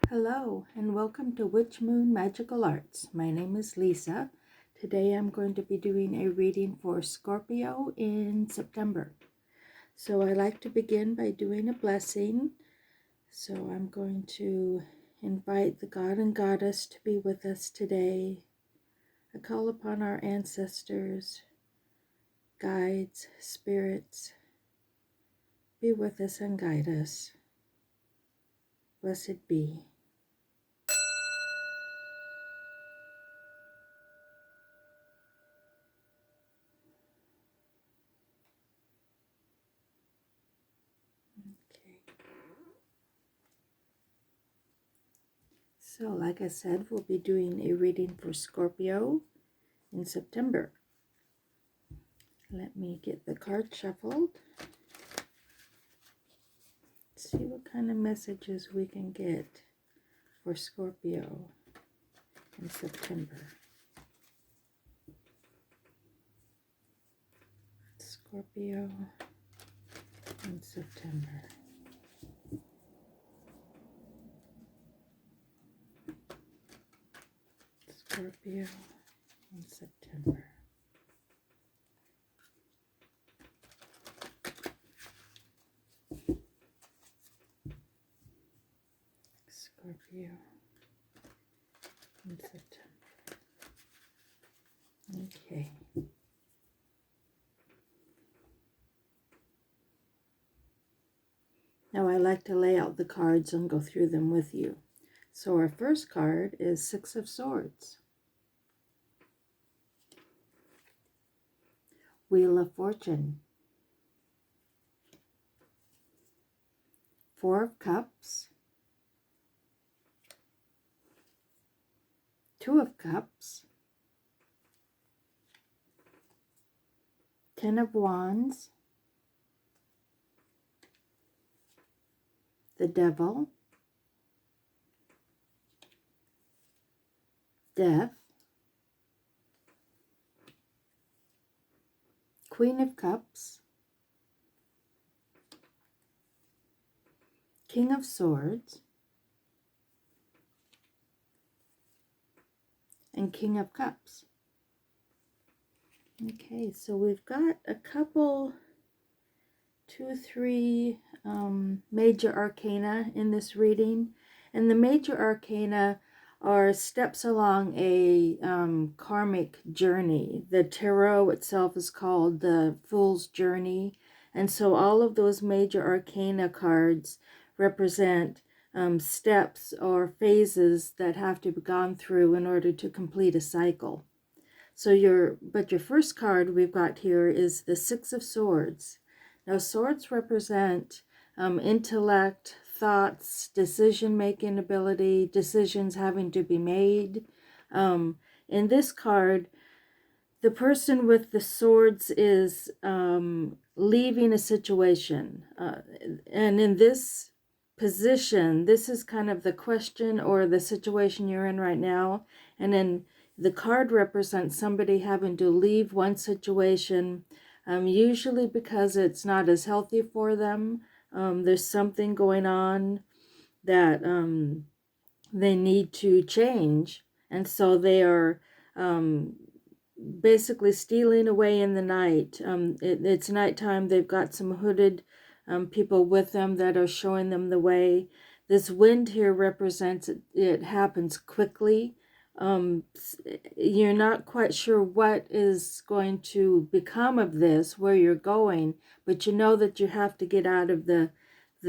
Hello and welcome to Witch Moon Magical Arts. My name is Lisa. Today I'm going to be doing a reading for Scorpio in September. So I like to begin by doing a blessing. So I'm going to invite the God and Goddess to be with us today. I call upon our ancestors, guides, spirits, be with us and guide us. Blessed be. Okay. So, like I said, we'll be doing a reading for Scorpio in September. Let me get the card shuffled. See what kind of messages we can get for Scorpio in September. Scorpio in September. Scorpio in September. Scorpio in September. Okay. Now I like to lay out the cards and go through them with you. So our first card is Six of Swords. Wheel of Fortune. Four of Cups. Two of Cups. Ten of Wands. The Devil. Death. Queen of Cups. King of Swords. And King of Cups. Okay, so we've got a couple, 2, 3 major arcana in this reading. And the major arcana are steps along a karmic journey. The tarot itself is called the Fool's Journey. And so all of those major arcana cards represent steps or phases that have to be gone through in order to complete a cycle. So your first card we've got here is the Six of Swords. Now swords represent intellect, thoughts, decision-making ability, decisions having to be made. In this card, the person with the swords is leaving a situation. And in this position, this is kind of the question or the situation you're in right now. And then the card represents somebody having to leave one situation, usually because it's not as healthy for them. There's something going on that they need to change. And so they are basically stealing away in the night. It's nighttime. They've got some hooded people with them that are showing them the way. This wind here represents it happens quickly. You're not quite sure what is going to become of this, where you're going, but you know that you have to get out of the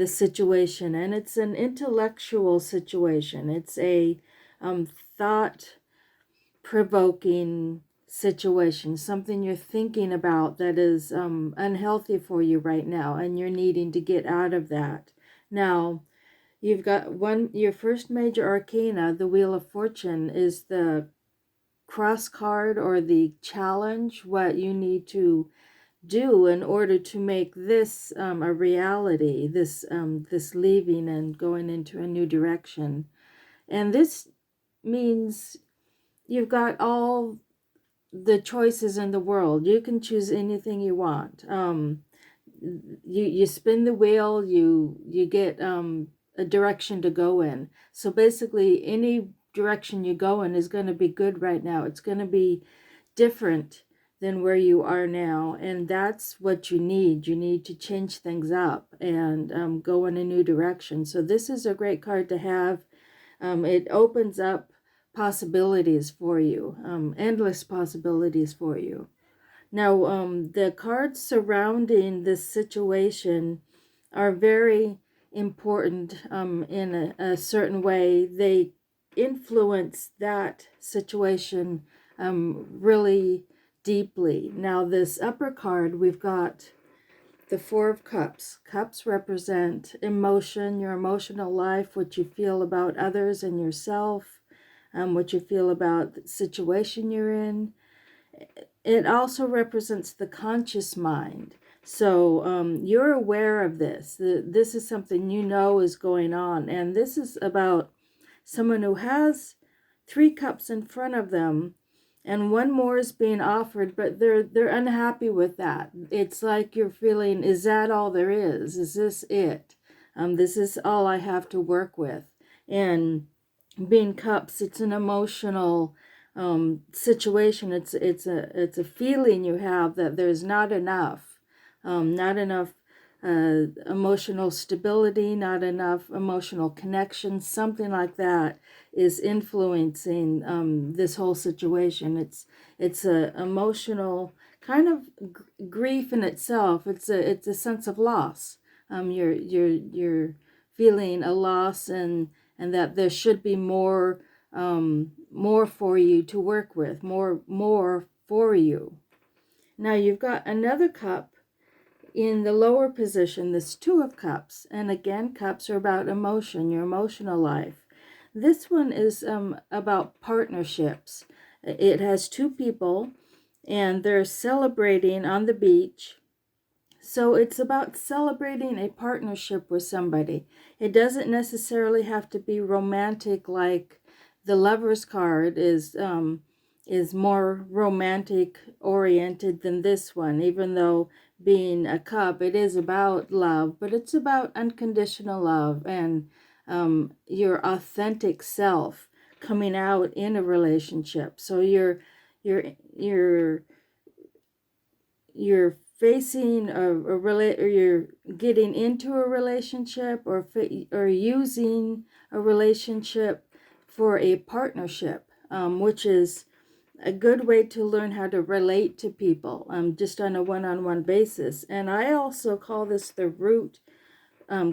situation. And it's an intellectual situation. It's a thought-provoking situation, something you're thinking about that is unhealthy for you right now, and you're needing to get out of that. Now, you've got your first major arcana, the Wheel of Fortune, is the cross card or the challenge, what you need to do in order to make this a reality, this leaving and going into a new direction. And this means you've got all the choices in the world. You can choose anything you want. You spin the wheel, you get a direction to go in. So basically, any direction you go in is going to be good right now. It's going to be different than where you are now, and that's what you need. You need to change things up and go in a new direction. So this is a great card to have. It opens up possibilities for you, endless possibilities for you. Now, the cards surrounding this situation are very important in a certain way. They influence that situation really deeply. Now, this upper card, we've got the Four of Cups. Cups represent emotion, your emotional life, what you feel about others and yourself, what you feel about the situation you're in. It also represents the conscious mind. So you're aware of this. This is something you know is going on. And this is about someone who has 3 cups in front of them and one more is being offered, but they're unhappy with that. It's like you're feeling, is that all there is? Is this it? This is all I have to work with. And being cups, it's an emotional situation. It's a feeling you have that there's not enough, not enough emotional stability, not enough emotional connection, something like that is influencing this whole situation. It's a emotional kind of grief in itself. It's a sense of loss. You're feeling a loss and that there should be more for you to work with, more for you. Now you've got another cup in the lower position, this Two of Cups, and again, cups are about emotion, your emotional life. This one is about partnerships. It has 2 people, and they're celebrating on the beach. So it's about celebrating a partnership with somebody. It doesn't necessarily have to be romantic, like the Lover's card is more romantic oriented than this one, even though being a cup, it is about love, but it's about unconditional love and your authentic self coming out in a relationship. So you're facing or you're getting into a relationship or using a relationship for a partnership, which is a good way to learn how to relate to people, just on a one-on-one basis. And I also call this the root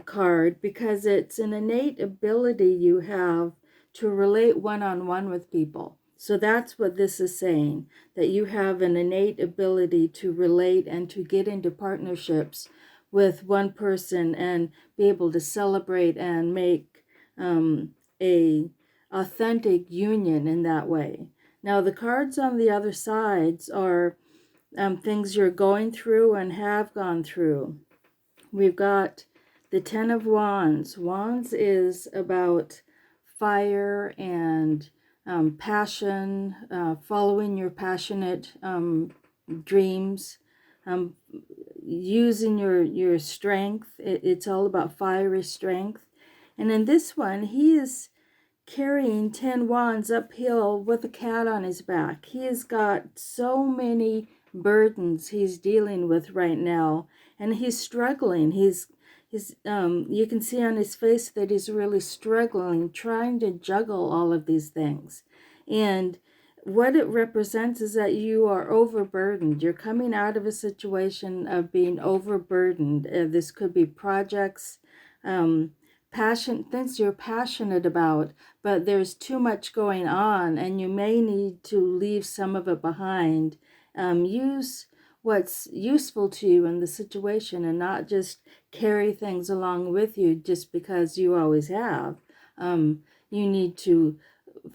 card because it's an innate ability you have to relate one-on-one with people. So that's what this is saying, that you have an innate ability to relate and to get into partnerships with one person and be able to celebrate and make a authentic union in that way. Now, the cards on the other sides are things you're going through and have gone through. We've got the Ten of Wands. Wands is about fire and passion, following your passionate dreams, using your strength. It's all about fiery strength. And in this one, he is carrying 10 wands uphill with a cat on his back. He has got so many burdens he's dealing with right now, and he's struggling. He's you can see on his face that he's really struggling, trying to juggle all of these things. And what it represents is that you are overburdened. You're coming out of a situation of being overburdened. This could be projects, things you're passionate about, but there's too much going on and you may need to leave some of it behind. Use what's useful to you in the situation and not just carry things along with you just because you always have. You need to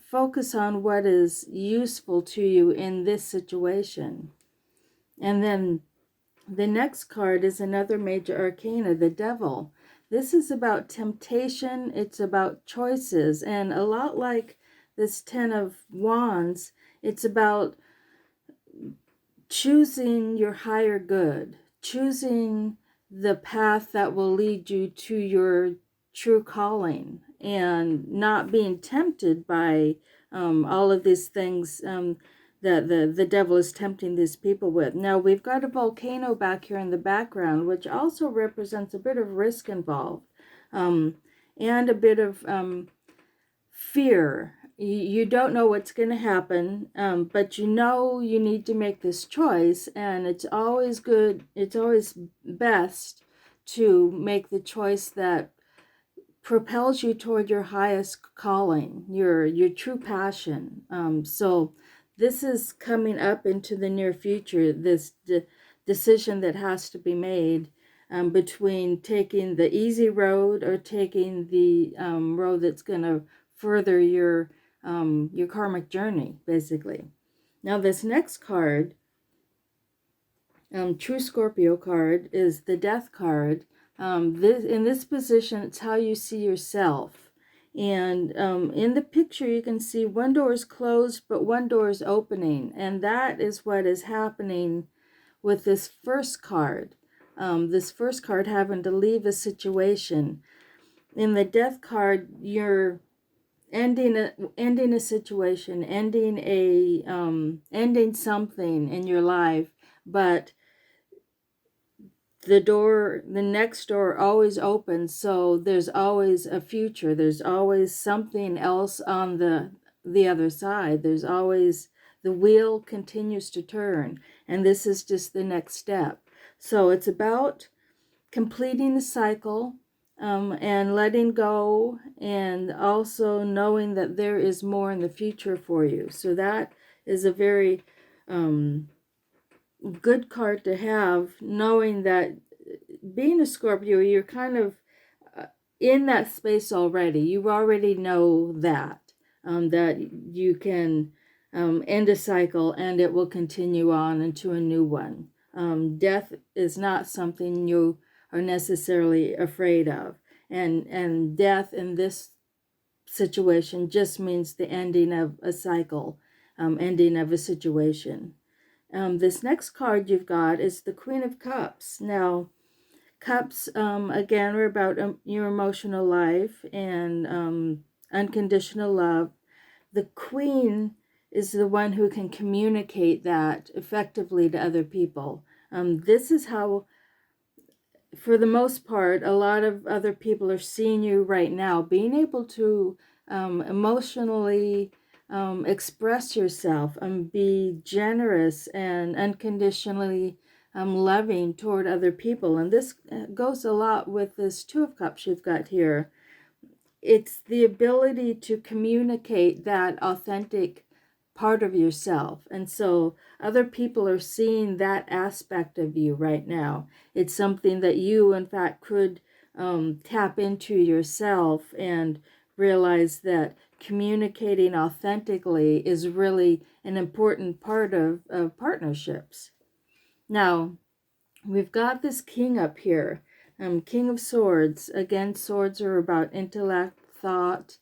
focus on what is useful to you in this situation. And then the next card is another major arcana, the Devil. This is about temptation. It's about choices. And a lot like this Ten of Wands, it's about choosing your higher good, choosing the path that will lead you to your true calling and not being tempted by all of these things that the devil is tempting these people with. Now, we've got a volcano back here in the background, which also represents a bit of risk involved, and a bit of fear. You don't know what's going to happen, but you know you need to make this choice, and it's always good, it's always best to make the choice that propels you toward your highest calling, your true passion. So this is coming up into the near future, this decision that has to be made between taking the easy road or taking the road that's going to further your karmic journey, basically. Now, this next card, True Scorpio card, is the Death card. In this position, it's how you see yourself. And in the picture, you can see one door is closed, but one door is opening. And that is what is happening with this first card. This first card having to leave a situation. In the Death card, you're ending a situation, ending something in your life, but the next door always opens, so there's always a future, there's always something else on the other side, there's always, the wheel continues to turn, and this is just the next step. So it's about completing the cycle, and letting go, and also knowing that there is more in the future for you. So that is a very good card to have, knowing that being a Scorpio, you're kind of in that space already. You already know that, that you can end a cycle and it will continue on into a new one. Death is not something you are necessarily afraid of. And death in this situation just means the ending of a cycle, ending of a situation. This next card you've got is the Queen of Cups. Now, Cups, again, are about your emotional life and unconditional love. The Queen is the one who can communicate that effectively to other people. This is how, for the most part, a lot of other people are seeing you right now, being able to emotionally express yourself and be generous and unconditionally loving toward other people. And this goes a lot with this Two of Cups you've got here. It's the ability to communicate that authentic part of yourself. And so other people are seeing that aspect of you right now. It's something that you, in fact, could tap into yourself and realize that communicating authentically is really an important part of partnerships. Now, we've got this king up here, King of Swords. Again, swords are about intellect, thought,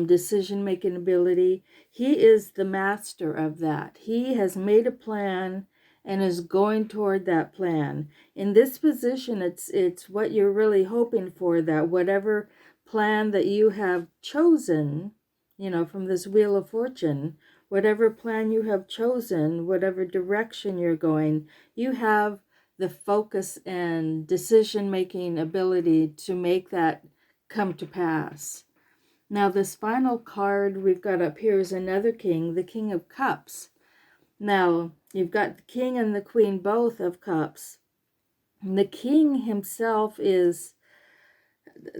decision-making ability. He is the master of that. He has made a plan and is going toward that plan. In this position, it's what you're really hoping for, that whatever plan that you have chosen, from this Wheel of Fortune, whatever plan you have chosen, whatever direction you're going, you have the focus and decision-making ability to make that come to pass. Now, this final card we've got up here is another king, the King of Cups. Now, you've got the king and the queen both of cups. And the king himself is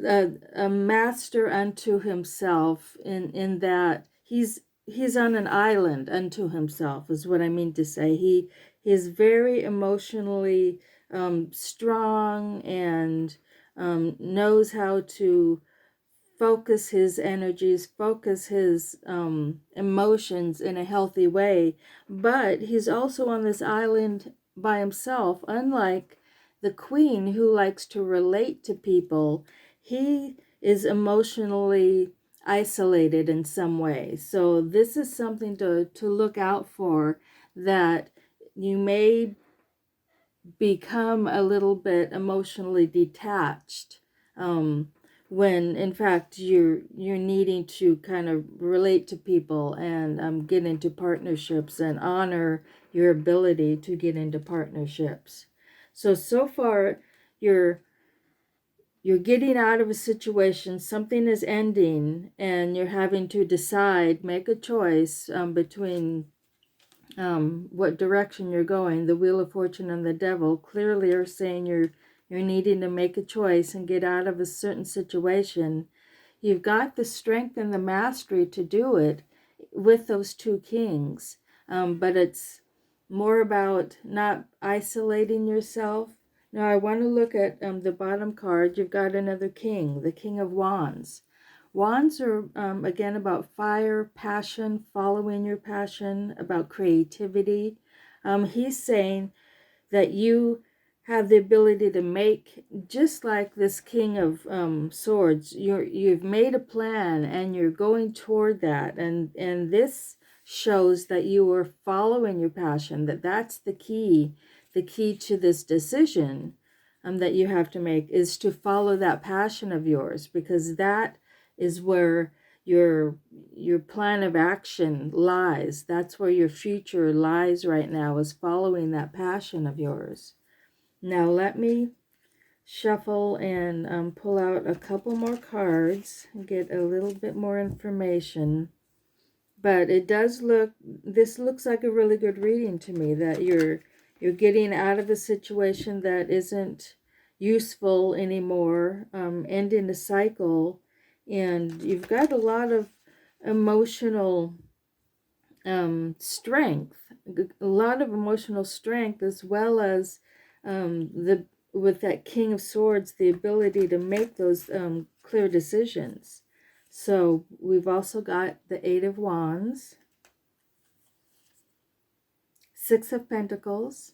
a master unto himself, in that he's on an island unto himself, is what I mean to say. He is very emotionally strong, and knows how to focus his energies, focus his emotions in a healthy way. But he's also on this island by himself. Unlike the queen, who likes to relate to people, he is emotionally isolated in some way. So this is something to look out for, that you may become a little bit emotionally detached when in fact you're needing to kind of relate to people and get into partnerships and honor your ability to get into partnerships. So far you're getting out of a situation, something is ending, and you're having to decide, make a choice between what direction you're going. The Wheel of Fortune and the Devil clearly are saying you're needing to make a choice and get out of a certain situation. You've got the strength and the mastery to do it with those two kings, but it's more about not isolating yourself. Now I want to look at the bottom card. You've got another king, the King of Wands. Wands are, again, about fire, passion, following your passion, about creativity. He's saying that you have the ability to make, just like this King of Swords, you've made a plan and you're going toward that. And this shows that you are following your passion, that's the key to this decision that you have to make, is to follow that passion of yours, because that is where your plan of action lies. That's where your future lies right now, is following that passion of yours. Now let me shuffle and pull out a couple more cards and get a little bit more information. But it does look, this looks like a really good reading to me, that you're getting out of a situation that isn't useful anymore, ending a cycle, and you've got a lot of emotional strength, a lot of emotional strength, as well as the with that King of Swords, the ability to make those clear decisions. So we've also got the Eight of Wands, Six of Pentacles,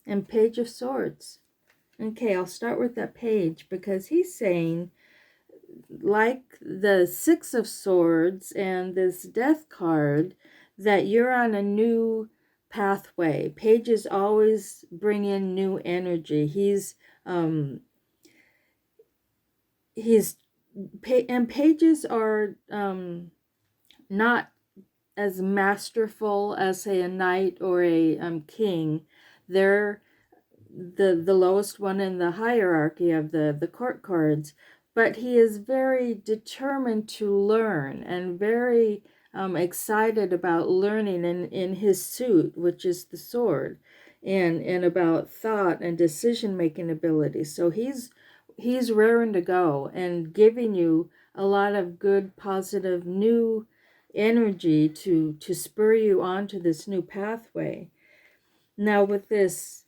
and Page of Swords. Okay, I'll start with that page, because he's saying, like the Six of Swords and this Death card, that you're on a new pathway. Pages always bring in new energy. And pages are not as masterful as, say, a knight or a king. They're the lowest one in the hierarchy of the court cards, but he is very determined to learn and very excited about learning in his suit, which is the sword, and about thought and decision-making ability. So he's raring to go and giving you a lot of good, positive, new energy to spur you onto this new pathway. Now with this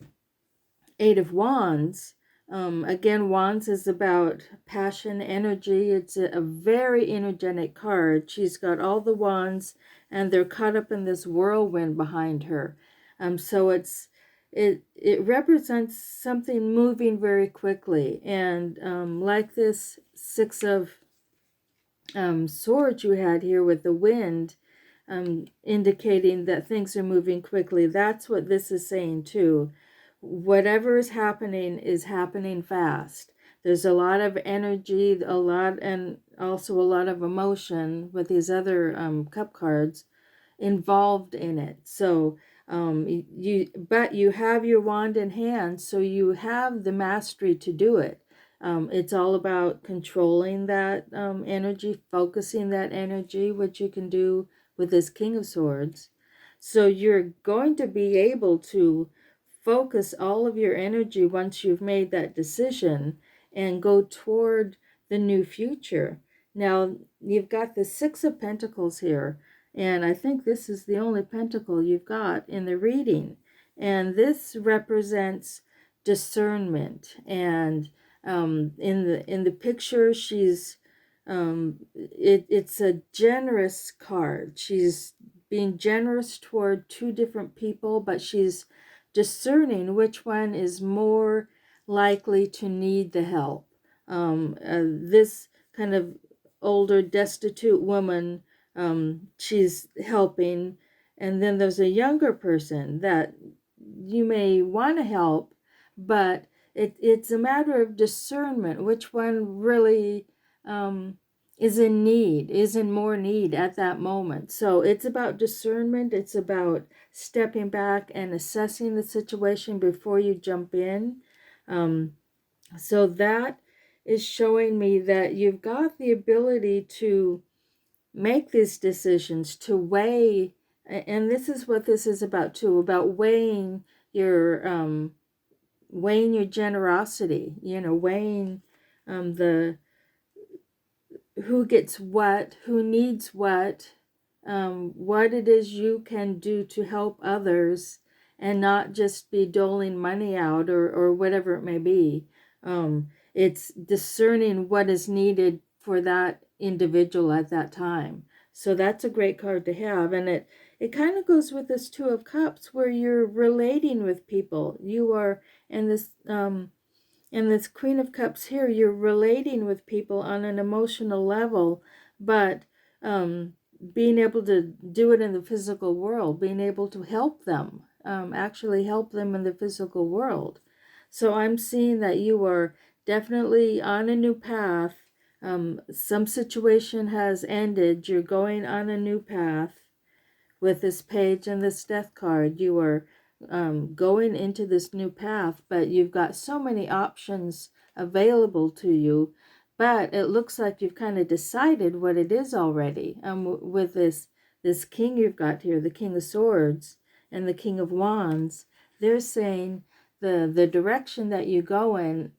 Eight of Wands, again, Wands is about passion, energy. It's a very energetic card. She's got all the wands, and they're caught up in this whirlwind behind her. So it represents something moving very quickly, and like this Six of Swords you had here with the wind, indicating that things are moving quickly. That's what this is saying too. Whatever is happening fast. There's a lot of energy, and also a lot of emotion with these other cup cards involved in it. So but you have your wand in hand, so you have the mastery to do it. It's all about controlling that energy, focusing that energy, which you can do with this King of Swords. So you're going to be able to focus all of your energy once you've made that decision and go toward the new future. Now, you've got the Six of Pentacles here, and I think this is the only pentacle you've got in the reading. And this represents discernment. And in the picture, it's a generous card. She's being generous toward two different people, but she's discerning which one is more likely to need the help. This kind of older, destitute woman, she's helping, and then there's a younger person that you may want to help, but it's a matter of discernment, which one really is in more need at that moment. So it's about discernment. It's about stepping back and assessing the situation before you jump in. So that is showing me that you've got the ability to make these decisions, to weigh, and this is what this is about too, about weighing your generosity, weighing the who gets what, who needs what it is you can do to help others, and not just be doling money out or whatever it may be. It's discerning what is needed for that individual at that time. So that's a great card to have. And it kind of goes with this Two of Cups, where you're relating with people. You are in this Queen of Cups here, you're relating with people on an emotional level, but being able to do it in the physical world, being able to help them, actually help them in the physical world. So I'm seeing that you are definitely on a new path. Some situation has ended. You're going on a new path. With this page and this death card, you are going into this new path, but you've got so many options available to you. But it looks like you've kind of decided what it is already. With this king you've got here, the King of Swords and the King of Wands, they're saying the direction that you go in,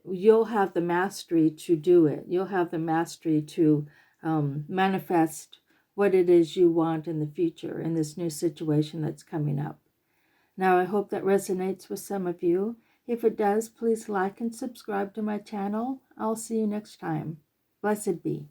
you'll have the mastery to do it. You'll have the mastery to manifest what it is you want in the future, in this new situation that's coming up. Now, I hope that resonates with some of you. If it does, please like and subscribe to my channel. I'll see you next time. Blessed be.